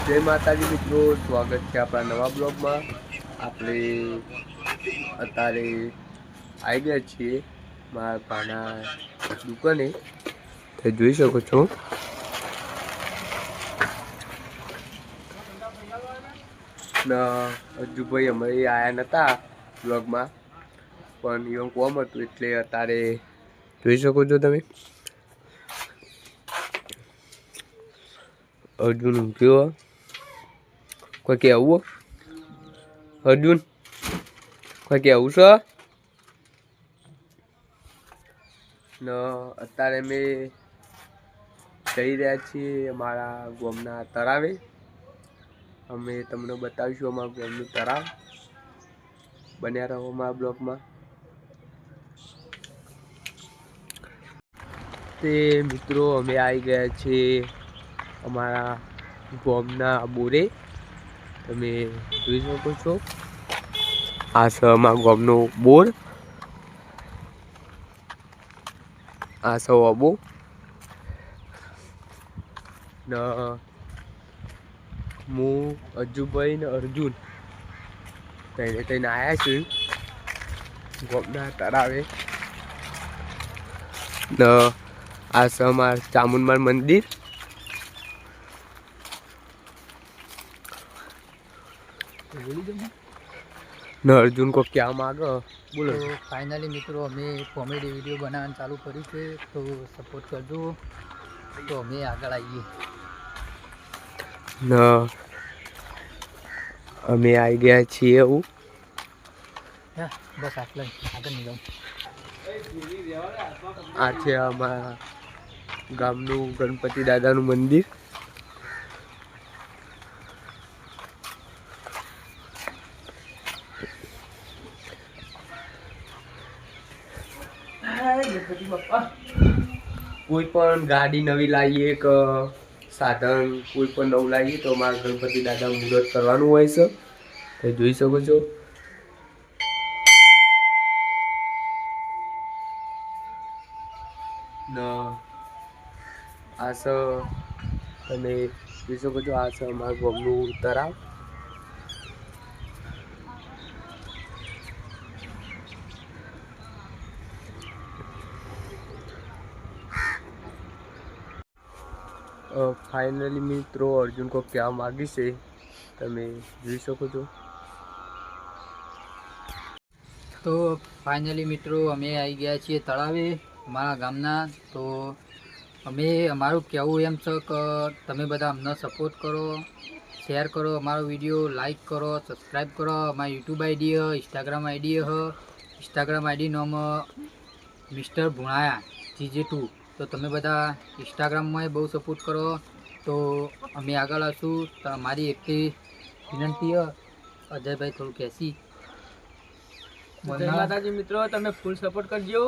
જય માતાજી મિત્રો, સ્વાગત છે આપણા નવા બ્લોગમાં। આપણે અત્યારે આવી ગયા છીએ મારા ભાના દુકાને, તો જોઈ શકો છો। હજુ ભાઈ અમે આયા નતા બ્લોગમાં, પણ એવું કોમ હતું એટલે અત્યારે જોઈ શકો છો તમે। અર્જુન કયો કોઈ કેવું અર્જુન કોઈ કેવું છે ને અત્યારે અમે જઈ રહ્યા છીએ અમારા ગામના તળાવે। અમે તમને બતાવીશું અમારા ગામનું તળાવ। બન્યા રહો અમારા બ્લોગમાં। તે મિત્રો અમે આવી ગયા છીએ અમારા ગામના બોરે। તમે જોઈ શકો છો આ છે અમારા ગામનો બોર। આ છે અબો ને હું અજુભાઈ ને અર્જુન તઈને આવ્યા છીએ ગામના તળાવે ને આ છે અમારા ચામુંડમાનું મંદિર। ને અર્જુન को क्या मांगो बोलो। तो फाइनली मित्रों हमें कॉमेडी वीडियो बनाना चालू करी है, तो सपोर्ट करजो तो हमें आगे आइए। न અમે આવી ગયા છીએ હું बस आटला आगे नहीं जाऊँ। આ છે અમારા ગામનું ગણપતિ દાદાનું મંદિર। કોઈ પણ ગાડી નવી લાવીએ કે સાધન કોઈ પણ નવું લાવીએ તો અમારા ગણપતિ દાદા મુહૂર્ત કરવાનું હોય છે, તે જોઈ શકો છો। આ છે તમે જોઈ શકો છો આ છે અમારા ગામનું તળાવ। फाइनली मित्रों अर्जुन को क्या मांगी से તમે જોઈ શકો છો। तो फाइनली मित्रों अमे आई गया छे तळावे अमारा गामना। तो अमे अमारू कहेवुं एम छे के तमे बधा अमने सपोर्ट करो, शेर करो, अमारो विडियो लाइक करो, सब्सक्राइब करो। अमारी यूट्यूब आईडी है, इंस्टाग्राम आईडी है। इंस्टाग्राम आईडी नाम मिस्टर भुणाया GJ2। तो तमे बधा इंस्टाग्राम में बहुत सपोर्ट करो तो अमे आगळ आशुं। तो अमारी एक विनंती है अजय भाई थोड़ું કહેશી। जय माताजी मित्रों, तमे फूल सपोर्ट करजो।